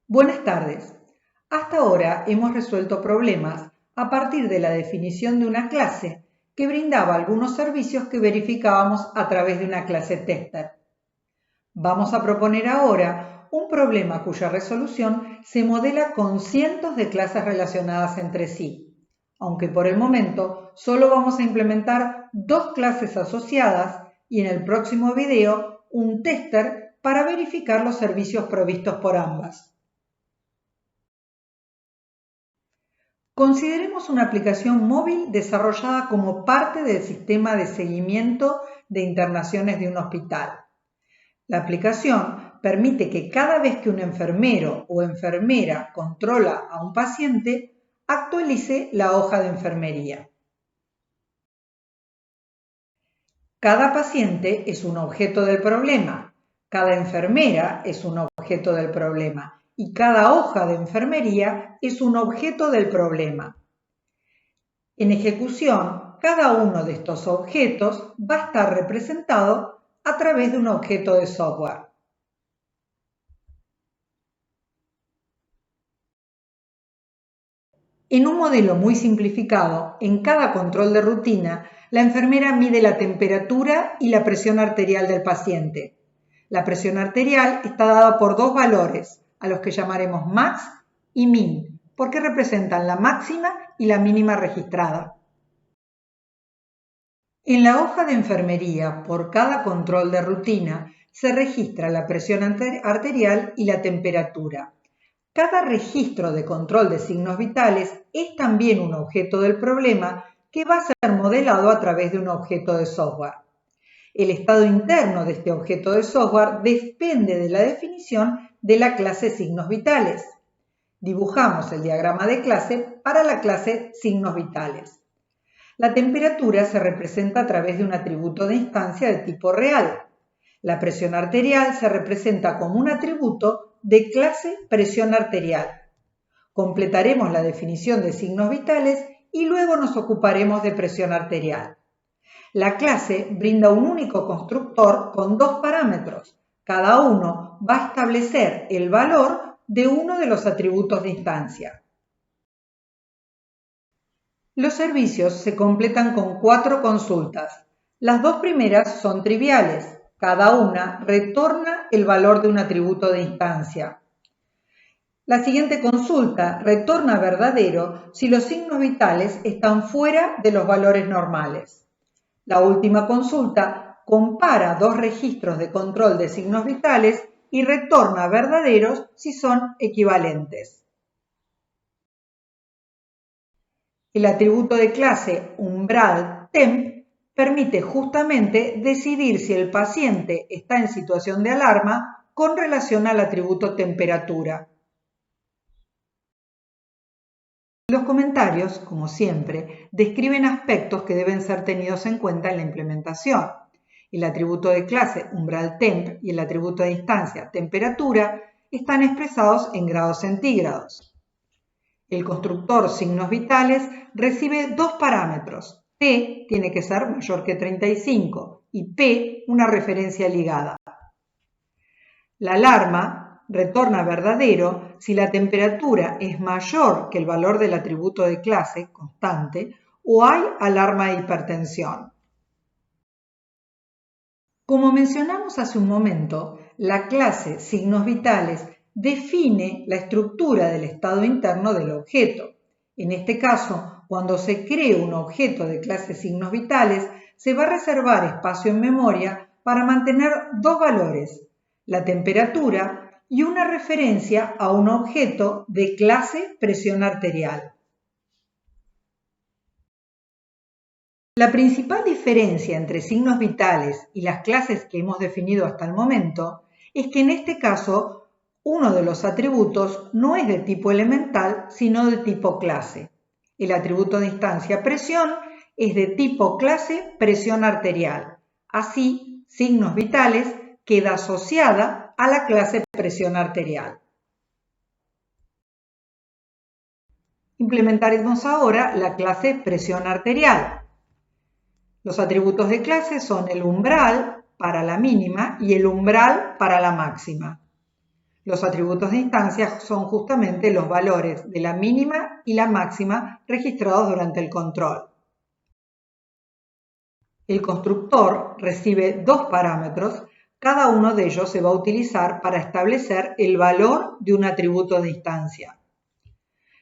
Buenas tardes. Hasta ahora hemos resuelto problemas a partir de la definición de una clase que brindaba algunos servicios que verificábamos a través de una clase tester. Vamos a proponer ahora un problema cuya resolución se modela con cientos de clases relacionadas entre sí, aunque por el momento solo vamos a implementar 2 clases asociadas y en el próximo video un tester para verificar los servicios provistos por ambas. Consideremos una aplicación móvil desarrollada como parte del sistema de seguimiento de internaciones de un hospital. La aplicación permite que cada vez que un enfermero o enfermera controla a un paciente, actualice la hoja de enfermería. Cada paciente es un objeto del problema, cada enfermera es un objeto del problema y cada hoja de enfermería es un objeto del problema. En ejecución, cada uno de estos objetos va a estar representado a través de un objeto de software. En un modelo muy simplificado, en cada control de rutina, la enfermera mide la temperatura y la presión arterial del paciente. La presión arterial está dada por 2 valores, a los que llamaremos max y min, porque representan la máxima y la mínima registrada. En la hoja de enfermería, por cada control de rutina, se registra la presión arterial y la temperatura. Cada registro de control de signos vitales es también un objeto del problema que va a ser modelado a través de un objeto de software. El estado interno de este objeto de software depende de la definición de la clase signos vitales. Dibujamos el diagrama de clase para la clase signos vitales. La temperatura se representa a través de un atributo de instancia de tipo real. La presión arterial se representa como un atributo de clase presión arterial. Completaremos la definición de signos vitales y luego nos ocuparemos de presión arterial. La clase brinda un único constructor con 2 parámetros. Cada uno va a establecer el valor de uno de los atributos de instancia. Los servicios se completan con 4 consultas. Las 2 primeras son triviales. Cada una retorna el valor de un atributo de instancia. La siguiente consulta retorna verdadero si los signos vitales están fuera de los valores normales. La última consulta compara 2 registros de control de signos vitales y retorna verdaderos si son equivalentes. El atributo de clase umbral temp permite justamente decidir si el paciente está en situación de alarma con relación al atributo temperatura. Los comentarios, como siempre, describen aspectos que deben ser tenidos en cuenta en la implementación. El atributo de clase umbral temp y el atributo de instancia temperatura están expresados en grados centígrados. El constructor signos vitales recibe 2 parámetros. T tiene que ser mayor que 35 y P una referencia ligada. La alarma retorna verdadero si la temperatura es mayor que el valor del atributo de clase constante o hay alarma de hipertensión. Como mencionamos hace un momento, la clase signos vitales define la estructura del estado interno del objeto. En este caso, cuando se cree un objeto de clase signos vitales, se va a reservar espacio en memoria para mantener 2 valores, la temperatura y una referencia a un objeto de clase presión arterial. La principal diferencia entre signos vitales y las clases que hemos definido hasta el momento es que en este caso uno de los atributos no es de tipo elemental, sino de tipo clase. El atributo de instancia presión es de tipo clase presión arterial. Así, signos vitales queda asociada a la clase presión arterial. Implementaremos ahora la clase presión arterial. Los atributos de clase son el umbral para la mínima y el umbral para la máxima. Los atributos de instancia son justamente los valores de la mínima y la máxima registrados durante el control. El constructor recibe dos parámetros, cada uno de ellos se va a utilizar para establecer el valor de un atributo de instancia.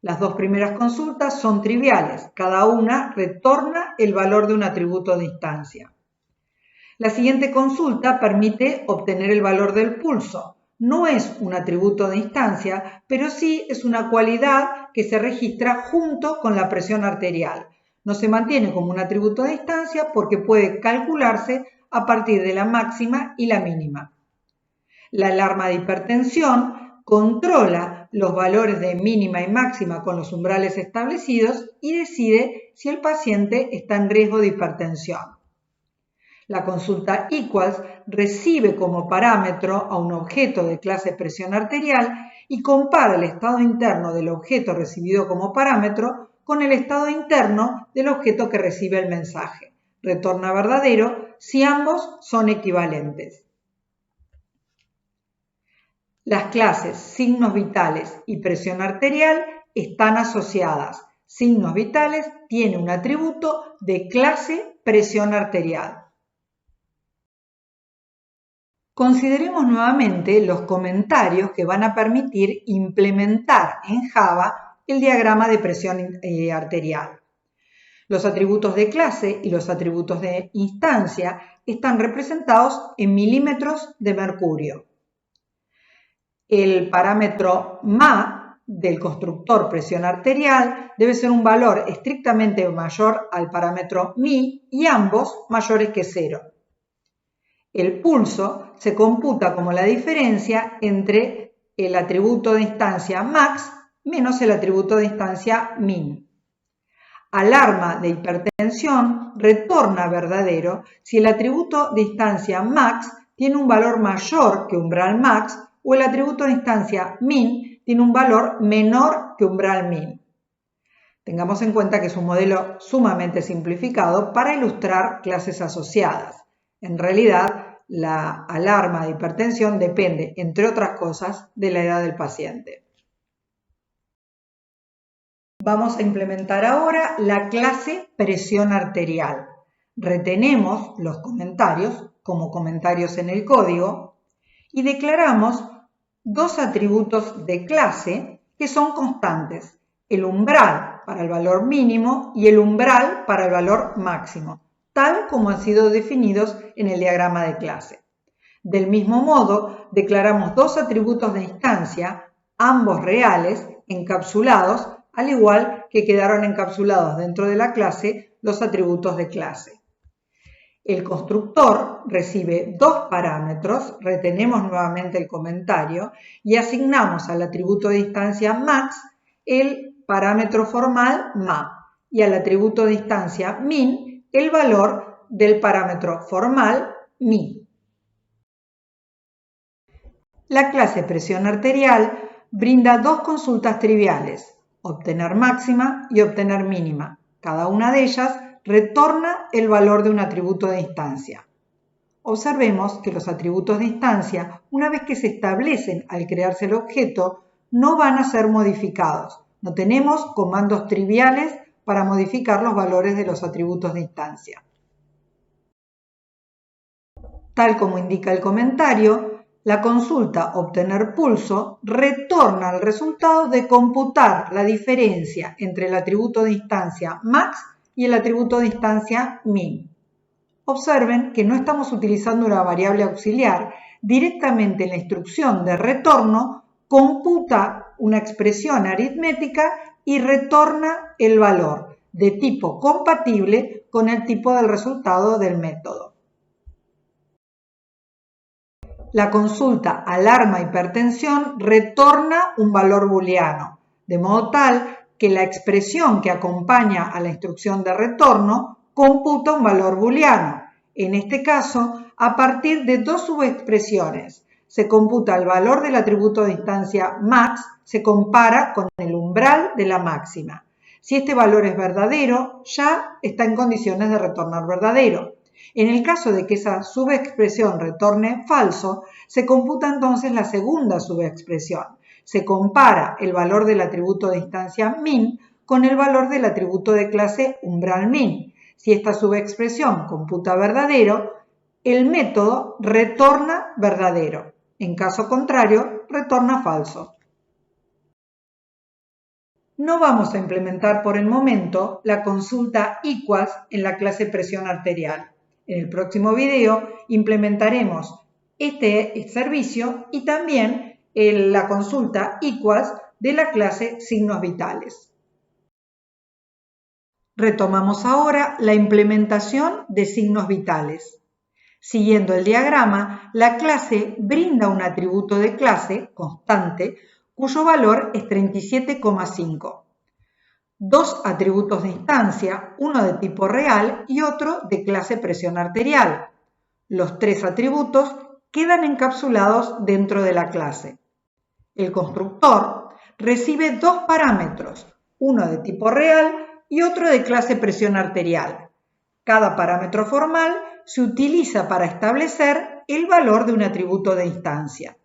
Las dos primeras consultas son triviales, cada una retorna el valor de un atributo de instancia. La siguiente consulta permite obtener el valor del pulso. No es un atributo de instancia, pero sí es una cualidad que se registra junto con la presión arterial. No se mantiene como un atributo de instancia porque puede calcularse a partir de la máxima y la mínima. La alarma de hipertensión controla los valores de mínima y máxima con los umbrales establecidos y decide si el paciente está en riesgo de hipertensión. La consulta Equals recibe como parámetro a un objeto de clase presión arterial y compara el estado interno del objeto recibido como parámetro con el estado interno del objeto que recibe el mensaje. Retorna verdadero si ambos son equivalentes. Las clases signos vitales y presión arterial están asociadas. Signos vitales tiene un atributo de clase presión arterial. Consideremos nuevamente los comentarios que van a permitir implementar en Java el diagrama de presión arterial. Los atributos de clase y los atributos de instancia están representados en milímetros de mercurio. El parámetro MA del constructor presión arterial debe ser un valor estrictamente mayor al parámetro MI y ambos mayores que 0. El pulso se computa como la diferencia entre el atributo de instancia max menos el atributo de instancia min. Alarma de hipertensión retorna verdadero si el atributo de instancia max tiene un valor mayor que umbral max o el atributo de instancia min tiene un valor menor que umbral min. Tengamos en cuenta que es un modelo sumamente simplificado para ilustrar clases asociadas. En realidad, la alarma de hipertensión depende, entre otras cosas, de la edad del paciente. Vamos a implementar ahora la clase presión arterial. Retenemos los comentarios como comentarios en el código y declaramos dos atributos de clase que son constantes, el umbral para el valor mínimo y el umbral para el valor máximo, tal como han sido definidos en el diagrama de clase. Del mismo modo, declaramos dos atributos de instancia, ambos reales, encapsulados, al igual que quedaron encapsulados dentro de la clase los atributos de clase. El constructor recibe dos parámetros, retenemos nuevamente el comentario y asignamos al atributo de instancia max el parámetro formal ma y al atributo de instancia min el valor del parámetro formal mi. La clase presión arterial brinda dos consultas triviales, obtener máxima y obtener mínima. Cada una de ellas retorna el valor de un atributo de instancia. Observemos que los atributos de instancia, una vez que se establecen al crearse el objeto, no van a ser modificados. No tenemos comandos triviales para modificar los valores de los atributos de instancia. Tal como indica el comentario, la consulta obtener pulso retorna el resultado de computar la diferencia entre el atributo de instancia max y el atributo de instancia min. Observen que no estamos utilizando una variable auxiliar. Directamente en la instrucción de retorno computa una expresión aritmética y retorna el valor de tipo compatible con el tipo del resultado del método. La consulta alarma hipertensión retorna un valor booleano, de modo tal que la expresión que acompaña a la instrucción de retorno computa un valor booleano. En este caso, a partir de dos subexpresiones, se computa el valor del atributo de instancia max, se compara con el umbral de la máxima. Si este valor es verdadero, ya está en condiciones de retornar verdadero. En el caso de que esa subexpresión retorne falso, se computa entonces la segunda subexpresión. Se compara el valor del atributo de instancia min con el valor del atributo de clase umbral min. Si esta subexpresión computa verdadero, el método retorna verdadero. En caso contrario, retorna falso. No vamos a implementar por el momento la consulta equals en la clase presión arterial. En el próximo video implementaremos este servicio y también la consulta equals de la clase signos vitales. Retomamos ahora la implementación de signos vitales. Siguiendo el diagrama, la clase brinda un atributo de clase constante cuyo valor es 37,5. Dos atributos de instancia, uno de tipo real y otro de clase presión arterial. Los tres atributos quedan encapsulados dentro de la clase. El constructor recibe dos parámetros, uno de tipo real y otro de clase presión arterial. Cada parámetro formal se utiliza para establecer el valor de un atributo de instancia.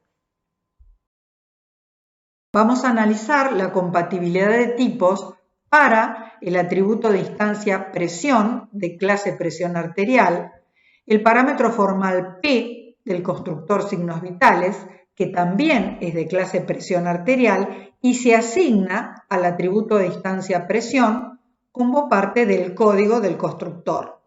Vamos a analizar la compatibilidad de tipos para el atributo de instancia presión de clase presión arterial, el parámetro formal P del constructor signos vitales, que también es de clase presión arterial y se asigna al atributo de instancia presión como parte del código del constructor.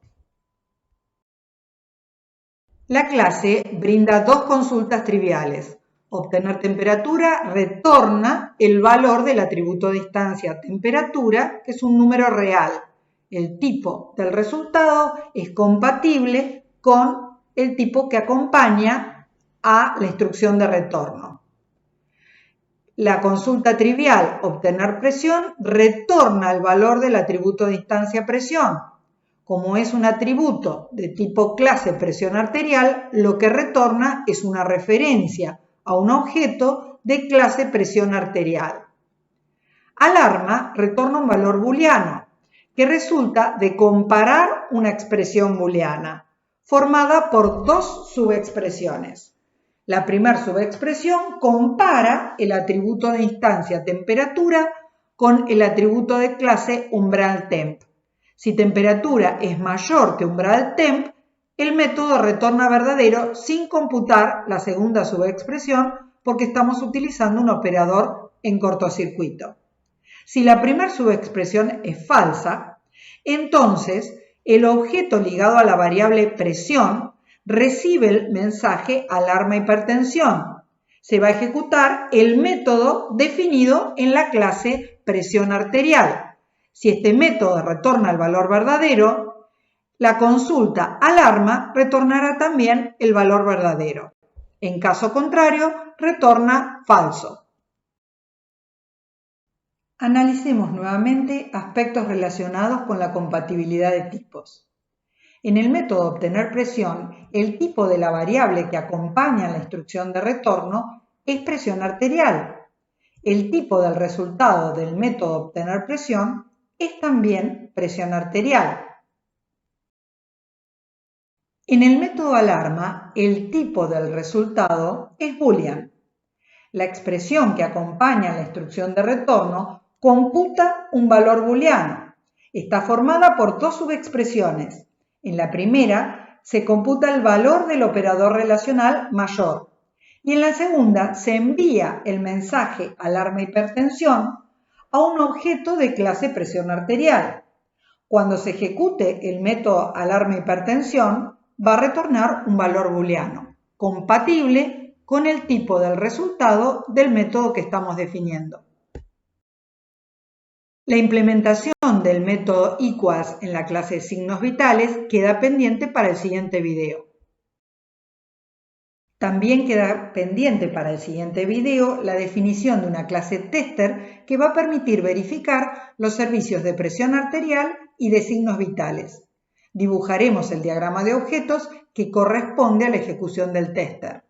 La clase brinda dos consultas triviales. Obtener temperatura retorna el valor del atributo de instancia temperatura, que es un número real. El tipo del resultado es compatible con el tipo que acompaña a la instrucción de retorno. La consulta trivial, obtener presión, retorna el valor del atributo de instancia presión. Como es un atributo de tipo clase presión arterial, lo que retorna es una referencia a un objeto de clase presión arterial. Alarma retorna un valor booleano, que resulta de comparar una expresión booleana, formada por dos subexpresiones. La primera subexpresión compara el atributo de instancia temperatura con el atributo de clase umbral temp. Si temperatura es mayor que umbral temp, el método retorna verdadero sin computar la segunda subexpresión porque estamos utilizando un operador en cortocircuito. Si la primera subexpresión es falsa, entonces el objeto ligado a la variable presión recibe el mensaje alarma hipertensión. Se va a ejecutar el método definido en la clase presión arterial. Si este método retorna el valor verdadero, la consulta alarma retornará también el valor verdadero. En caso contrario, retorna falso. Analicemos nuevamente aspectos relacionados con la compatibilidad de tipos. En el método obtener presión, el tipo de la variable que acompaña la instrucción de retorno es presión arterial. El tipo del resultado del método obtener presión es también presión arterial. En el método alarma, el tipo del resultado es boolean. La expresión que acompaña la instrucción de retorno computa un valor booleano. Está formada por dos subexpresiones. En la primera se computa el valor del operador relacional mayor y en la segunda se envía el mensaje alarma hipertensión a un objeto de clase presión arterial. Cuando se ejecute el método alarma hipertensión, va a retornar un valor booleano, compatible con el tipo del resultado del método que estamos definiendo. La implementación del método equals en la clase signos vitales queda pendiente para el siguiente video. También queda pendiente para el siguiente video la definición de una clase tester que va a permitir verificar los servicios de presión arterial y de signos vitales. Dibujaremos el diagrama de objetos que corresponde a la ejecución del tester.